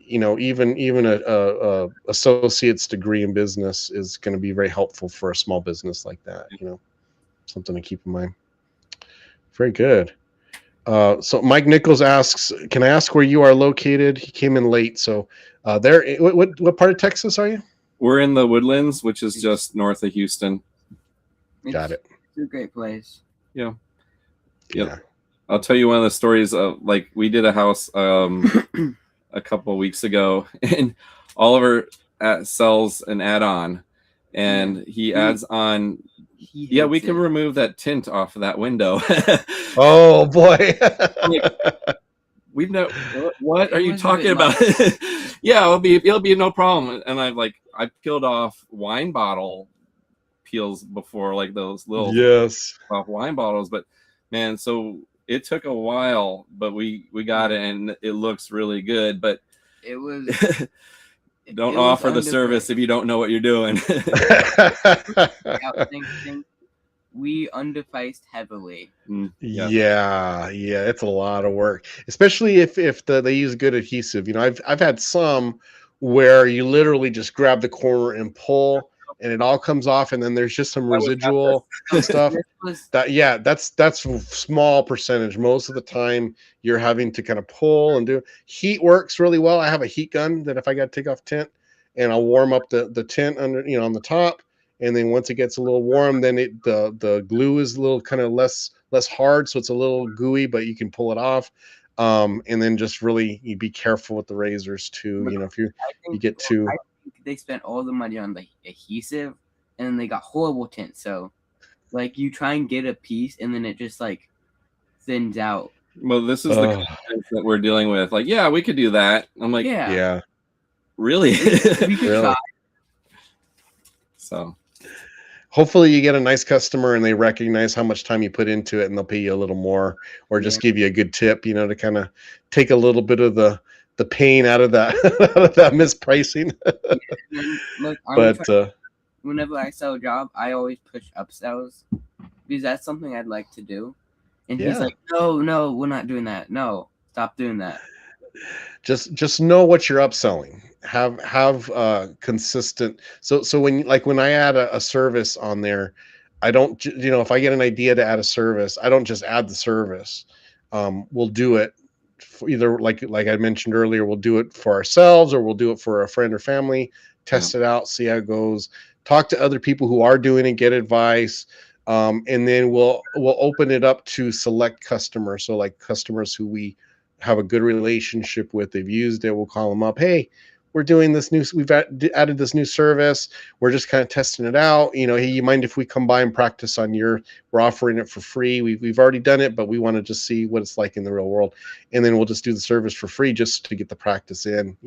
even a associate's degree in business is going to be very helpful for a small business like that. Something to keep in mind. Very good. So Mike Nichols asks, can I ask where you are located? He came in late. So what part of Texas are you? We're in the Woodlands, which is just north of Houston. Got it. It's a great place. Yeah. Yeah. I'll tell you one of the stories of, like, we did a house a couple of weeks ago, and Oliver sells an add-on, and he adds on. Yeah, we can remove that tint off of that window. Oh boy. We've no. What are you talking about? Yeah, it'll be no problem. And I peeled off wine bottle peels before, like those little off wine bottles. But man, so it took a while, but we got it, and it looks really good. But it was. Don't offer the service if you don't know what you're doing. We underpriced heavily. Yeah, it's a lot of work, especially if they use good adhesive. I've had some where you literally just grab the corner and pull, and it all comes off, and then there's just some residual stuff. That's small percentage. Most of the time, you're having to kind of pull and do. Heat works really well. I have a heat gun that if I got to take off tint, and I'll warm up the tint under, on the top. And then once it gets a little warm, then the glue is a little kind of less hard, so it's a little gooey, but you can pull it off. And then just really you be careful with the razors too. If you get too. I think they spent all the money on the adhesive, and then they got horrible tint. So, like, you try and get a piece, and then it just like thins out. Well, this is the confidence that we're dealing with. Like, yeah, we could do that. I'm like, yeah. Really? We could try. So. Hopefully you get a nice customer and they recognize how much time you put into it, and they'll pay you a little more, or just give you a good tip, to kind of take a little bit of the pain out of that mispricing. But whenever I sell a job, I always push upsells because that's something I'd like to do. And he's like, no, we're not doing that. No. Stop doing that. Just know what you're upselling. Have consistent. So when I add a service on there, I don't, if I get an idea to add a service, I don't just add the service. We'll do it for either, like I mentioned earlier, we'll do it for ourselves or we'll do it for a friend or family, test it out, see how it goes, talk to other people who are doing it, get advice. And then we'll open it up to select customers. So like customers who we have a good relationship with, they've used it, we'll call them up. Hey, we've added this new service. We're just kind of testing it out. Hey, you mind if we come by and practice on we're offering it for free. We've already done it, but we want to just see what it's like in the real world. And then we'll just do the service for free just to get the practice in,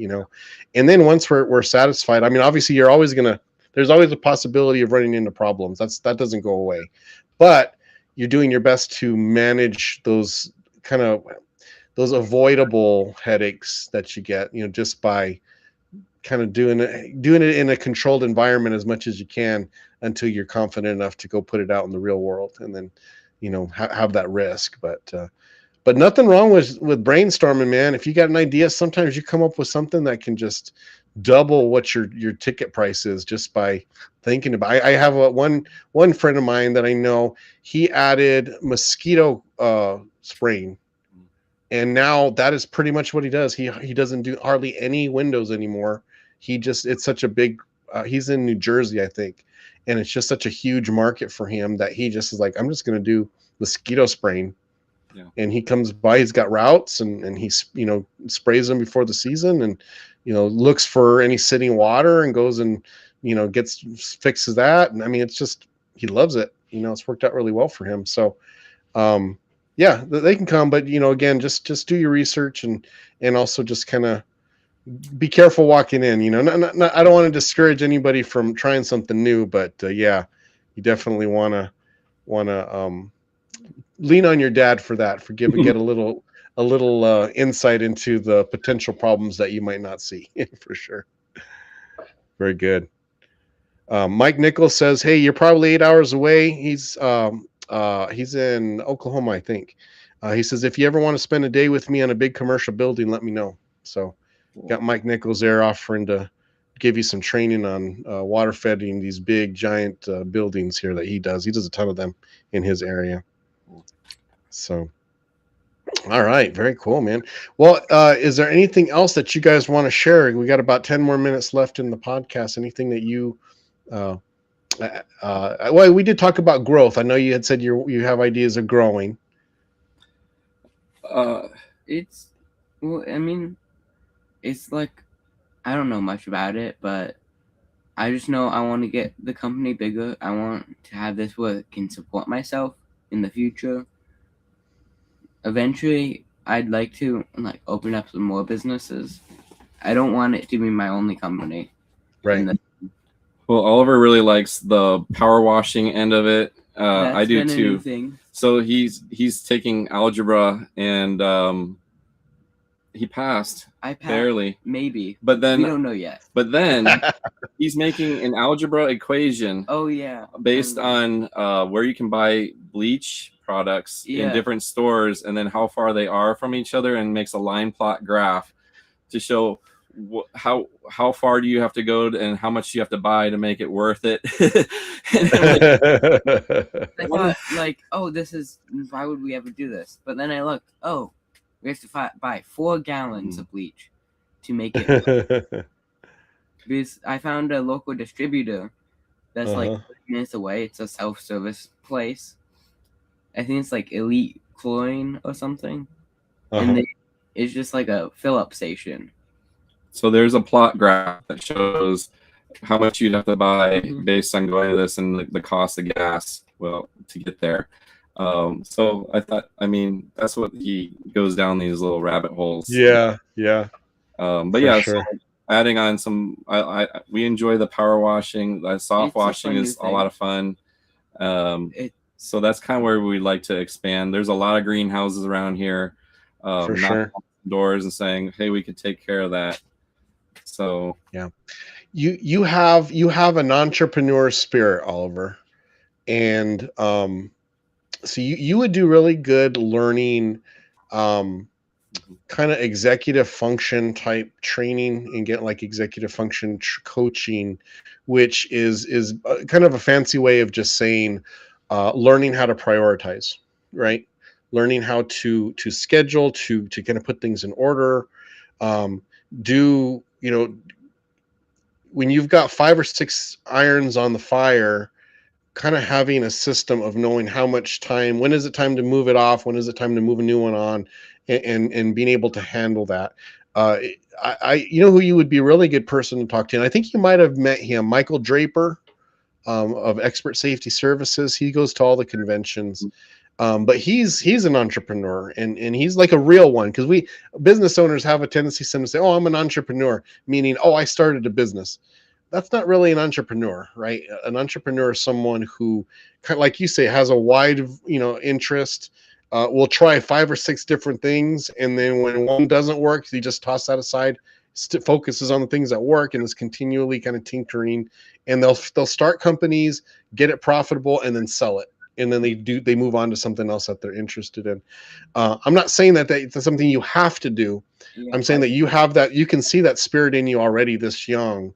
And then once we're satisfied, I mean, obviously there's always a possibility of running into problems. That doesn't go away, but you're doing your best to manage those avoidable headaches that you get, just by kind of doing it in a controlled environment as much as you can until you're confident enough to go put it out in the real world, and then, have that risk. But nothing wrong with brainstorming, man. If you got an idea, sometimes you come up with something that can just double what your ticket price is just by thinking about. I have one friend of mine that I know. He added mosquito spraying, and now that is pretty much what he does. He doesn't do hardly any windows anymore. It's such a big. He's in New Jersey, I think, and it's just such a huge market for him that he just is like, I'm just going to do mosquito spraying. Yeah. And he comes by, he's got routes, and he sprays them before the season, and looks for any sitting water and goes and fixes that. And I mean, it's just, he loves it. It's worked out really well for him. So yeah, they can come, but again, just do your research, and also just kind of be careful walking in. I don't want to discourage anybody from trying something new, but yeah, you definitely want to lean on your dad for that. Get a little insight into the potential problems that you might not see. For sure. Very good. Mike Nichols says, hey, you're probably 8 hours away. He's in Oklahoma, I think. He says, if you ever want to spend a day with me on a big commercial building, let me know. So got Mike Nichols there offering to give you some training on water feeding these big giant buildings here that he does. He does a ton of them in his area. So, all right. Very cool, man. Well, is there anything else that you guys want to share? We got about 10 more minutes left in the podcast. Anything that you, well, we did talk about growth. I know you had said you have ideas of growing. It's like, I don't know much about it, but I just know I want to get the company bigger. I want to have this where it can support myself in the future. Eventually, I'd like to open up some more businesses. I don't want it to be my only company. Right. Well, Oliver really likes the power washing end of it. I do too. So he's taking algebra, and he passed. I passed, barely, maybe, but then we don't know yet. But then he's making an algebra equation. Oh yeah, based on where you can buy bleach products in different stores, and then how far they are from each other, and makes a line plot graph to show how far do you have to go and how much you have to buy to make it worth it. I thought, oh, this is, why would we ever do this? But then I looked, oh, we have to buy 4 gallons of bleach to make it. Because I found a local distributor that's 30 minutes away. It's a self-service place. I think it's Elite Chlorine or something. And it's just a fill-up station. So there's a plot graph that shows how much you'd have to buy based on going to this, and the cost of gas, to get there. So I thought, that's what he goes down these little rabbit holes. Yeah. But yeah, sure. So adding on some, we enjoy the power washing. The soft washing is a lot of fun. So that's kind of where we'd like to expand. There's a lot of greenhouses around here. For sure. Doors and saying, hey, we could take care of that. So yeah, you have an entrepreneur spirit, Oliver, and so you would do really good learning kind of executive function type training and get like executive function coaching, which is kind of a fancy way of just saying learning how to prioritize, right? Learning how to schedule, to kind of put things in order. Um, do when you've got 5 or 6 irons on the fire, kind of having a system of knowing how much time, when is it time to move it off, when is it time to move a new one on, and being able to handle that. uh who you would be a really good person to talk to, and I think you might have met him, Michael Draper, of Expert Safety Services. He goes to all the conventions. But he's an entrepreneur, and he's like a real one, because we business owners have a tendency to say, oh, I'm an entrepreneur, meaning, oh, I started a business. That's not really an entrepreneur, right? An entrepreneur is someone who, kind of like you say, has a wide interest, will try 5 or 6 different things, and then when one doesn't work, he just toss that aside, focuses on the things that work, and is continually kind of tinkering. And they'll start companies, get it profitable, and then sell it, and then they move on to something else that they're interested in. I'm not saying that that's something you have to do. I'm saying that you can see that spirit in you already this young.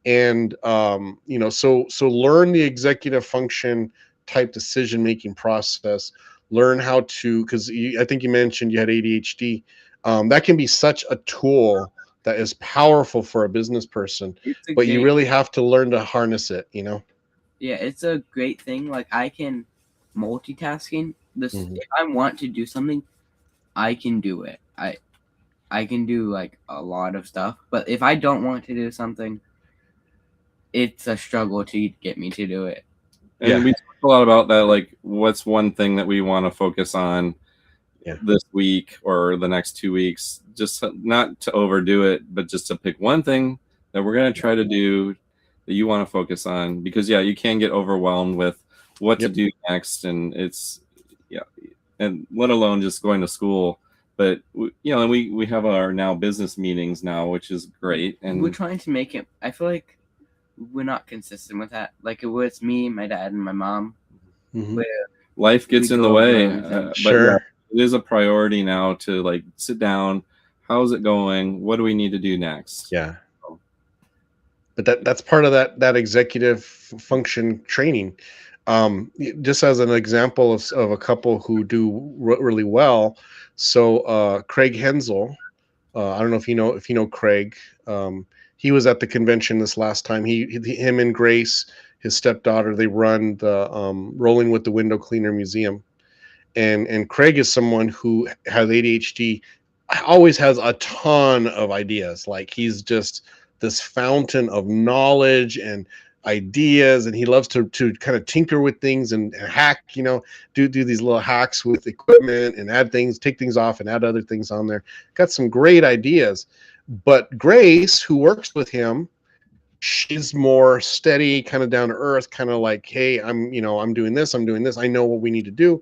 And so learn the executive function type decision making process. Learn how to, because I think you mentioned you had ADHD. That can be such a tool that is powerful for a business person, but you really have to learn to harness it. Yeah, it's a great thing. Like, I can multitasking. If I want to do something, I can do it. I can do like a lot of stuff, but if I don't want to do something, it's a struggle to get me to do it. And we talked a lot about that, like what's one thing that we want to focus on this week or the next 2 weeks, just not to overdo it, but just to pick one thing that we're going to try to do that you want to focus on, because you can get overwhelmed with what to do next, and it's and let alone just going to school. But and we have our now business meetings now, which is great, and we're trying to make it. I feel like we're not consistent with that. Like, it was me, my dad, and my mom. Life gets in the way, but it is a priority now to like sit down. How's it going? What do we need to do next? But that's part of that executive function training. Just as an example of a couple who do really well. So Craig Hensel, I don't know if you know Craig. He was at the convention this last time. Him and Grace, his stepdaughter, they run the Rolling with the Window Cleaner Museum. And Craig is someone who has ADHD, always has a ton of ideas. Like, he's just this fountain of knowledge and ideas, and he loves to kind of tinker with things and hack, do these little hacks with equipment and add things, take things off and add other things on there. Got some great ideas. But Grace, who works with him, she's more steady, kind of down to earth, kind of like, hey, I'm doing this, I know what we need to do.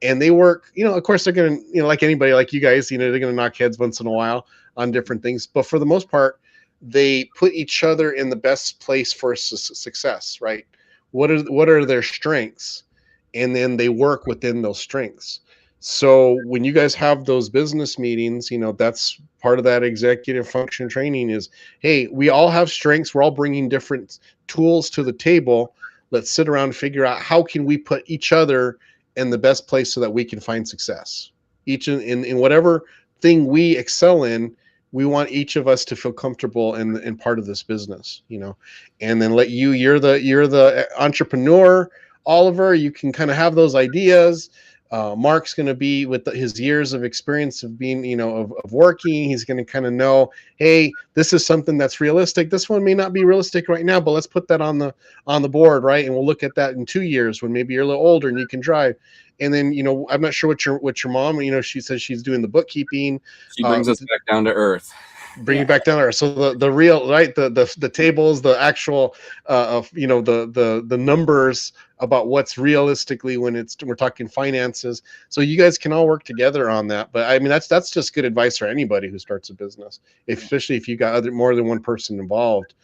And they work, of course they're going to, like anybody, like you guys, they're going to knock heads once in a while on different things. But for the most part, they put each other in the best place for success, right? What are their strengths? And then they work within those strengths. So when you guys have those business meetings, that's part of that executive function training is, hey, we all have strengths. We're all bringing different tools to the table. Let's sit around and figure out how can we put each other in the best place so that we can find success. Each in whatever thing we excel in, we want each of us to feel comfortable in part of this business, and then you're the entrepreneur, Oliver. You can kind of have those ideas. Marc's going to be with his years of experience of being, of working. He's going to kind of know, hey, this is something that's realistic. This one may not be realistic right now, but let's put that on the board, right? And we'll look at that in 2 years when maybe you're a little older and you can drive. And then, I'm not sure what your mom, she says she's doing the bookkeeping. She brings us back down to earth. Bring you back down there. So the real, right, the tables, the actual the numbers about what's realistically when we're talking finances. So you guys can all work together on that. But I mean, that's just good advice for anybody who starts a business, especially if you got more than one person involved.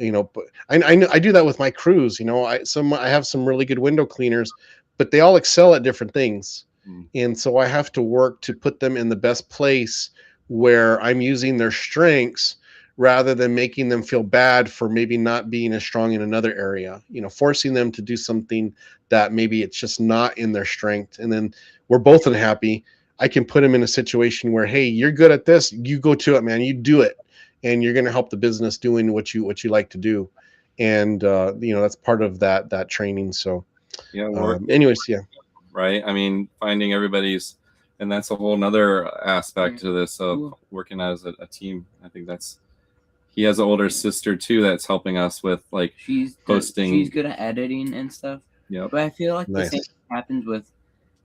But I do that with my crews. I have some really good window cleaners, but they all excel at different things. And so I have to work to put them in the best place where I'm using their strengths rather than making them feel bad for maybe not being as strong in another area, forcing them to do something that maybe it's just not in their strength. And then we're both unhappy. I can put them in a situation where, hey, you're good at this, you go to it, man, you do it, and you're going to help the business doing what you like to do. And that's part of that training. So Yeah. Anyways, yeah. Right. I mean, finding everybody's, and that's a whole nother aspect to this of working as a team. I think he has an older sister too that's helping us with like posting. She's good at editing and stuff. Yeah. But I feel like Nice. the same happens with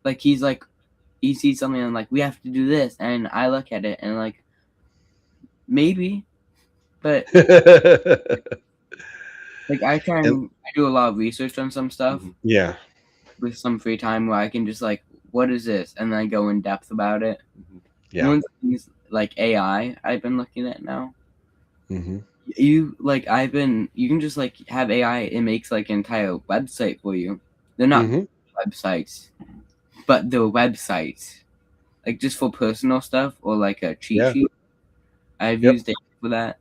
like he sees something and like we have to do this, and I look at it and like maybe, but like I try and I do a lot of research on some stuff. Yeah. With some free time where I can just like, what is this? And then I go in depth about it. Yeah. One of the things like AI I've been looking at now. Mm-hmm. You can just like have AI, it makes like an entire website for you. They're not websites, but they're websites. Like just for personal stuff or like a cheat sheet. I've used it for that.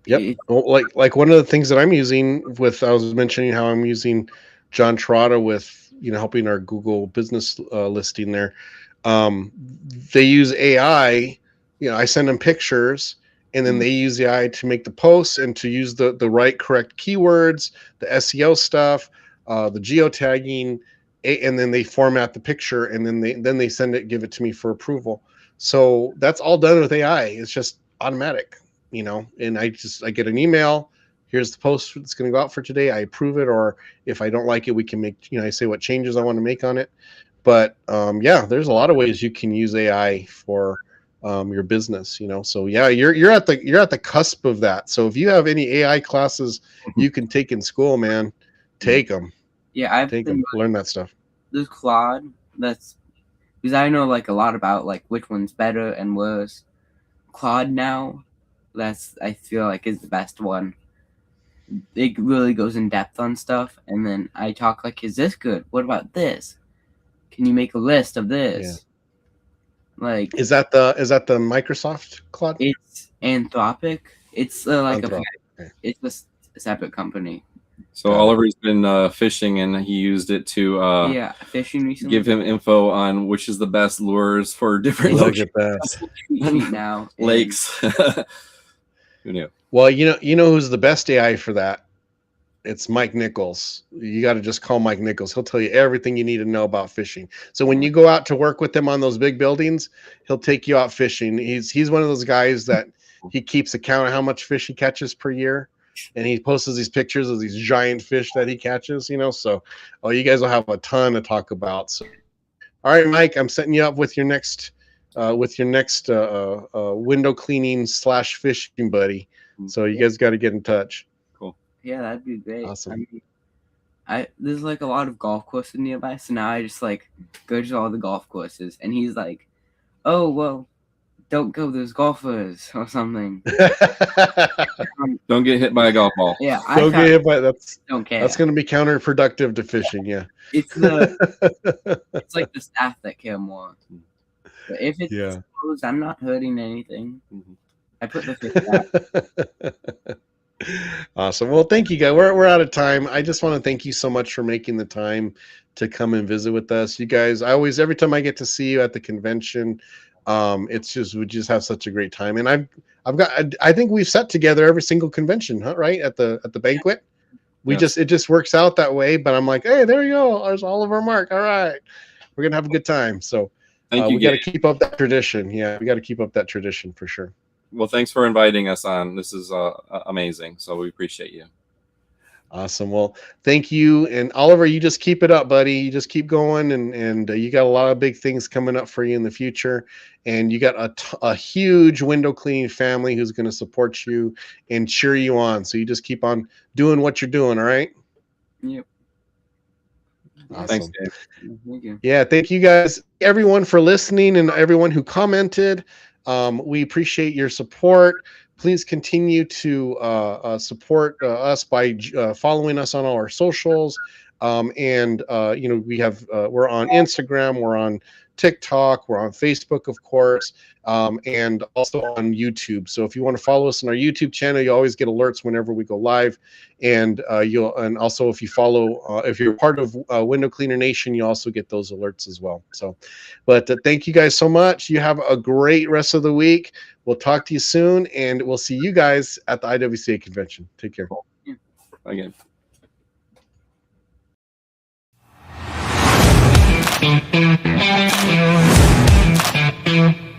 Yep. Well, like one of the things that I'm using I was mentioning how I'm using John Trotta with, helping our Google business listing there. They use AI, I send them pictures and then they use the AI to make the posts and to use the right correct keywords, the SEO stuff, the geotagging, and then they format the picture and then they give it to me for approval. So that's all done with AI. It's just automatic, and I get an email. Here's the post that's going to go out for today. I approve it, or if I don't like it, we can make, I say what changes I want to make on it. But there's a lot of ways you can use AI for your business, So yeah, you're at the cusp of that. So if you have any AI classes you can take in school, man, take them. Yeah, I've learn that stuff. There's Claude. That's because I know like a lot about like which one's better and worse. Claude now, I feel like is the best one. It really goes in depth on stuff, and then I talk like, is this good? What about this? Can you make a list of this? Yeah. Like, is that the Microsoft Claude? It's Anthropic. It's it's a separate company. So Oliver's been fishing, and he used it to fishing recently. Give him info on which is the best lures for different locations. Now lakes. Who knew? Well, you know who's the best AI for that? It's Mike Nichols. You got to just call Mike Nichols. He'll tell you everything you need to know about fishing. So when you go out to work with him on those big buildings, he'll take you out fishing. He's one of those guys that he keeps account of how much fish he catches per year, and he posts these pictures of these giant fish that he catches. So you guys will have a ton to talk about. So, all right, Mike, I'm setting you up with your next window cleaning / fishing buddy. So you guys got to get in touch. Cool. Yeah, that'd be great. Awesome. There's like a lot of golf courses nearby, so now I just like go to all the golf courses, and he's like, "Oh well, don't go. There's golfers or something." Don't get hit by a golf ball. Yeah, don't get hit by don't care. That's going to be counterproductive to fishing. Yeah, it's like the staff that care more. But if it's closed, I'm not hurting anything. I put the fish out. Awesome. Well, thank you, guys. We're out of time. I just want to thank you so much for making the time to come and visit with us. You guys, every time I get to see you at the convention, we just have such a great time. And I think we've sat together every single convention, huh? Right at the banquet. It just works out that way. But I'm like, hey, there you go. There's Oliver, Marc. All right, we're gonna have a good time. So we got to keep up that tradition. Yeah, we got to keep up that tradition for sure. Well, thanks for inviting us on. This is amazing. So we appreciate you. Awesome. Well, thank you. And Oliver, you just keep it up, buddy. You just keep going. And you got a lot of big things coming up for you in the future. And you got a huge window cleaning family who's going to support you and cheer you on. So you just keep on doing what you're doing. All right. Yep. Awesome. Thanks, Dave. Thank you. Yeah. Thank you guys, everyone, for listening and everyone who commented. We appreciate your support. Please continue to support us by following us on all our socials. And we have we're on Instagram, we're on TikTok, we're on Facebook, of course, and also on YouTube. So if you want to follow us on our YouTube channel, you always get alerts whenever we go live. And also if you follow, if you're part of Window Cleaner Nation, you also get those alerts as well. So, but thank you guys so much. You have a great rest of the week. We'll talk to you soon, and we'll see you guys at the IWCA convention. Take care. Again. Thank you.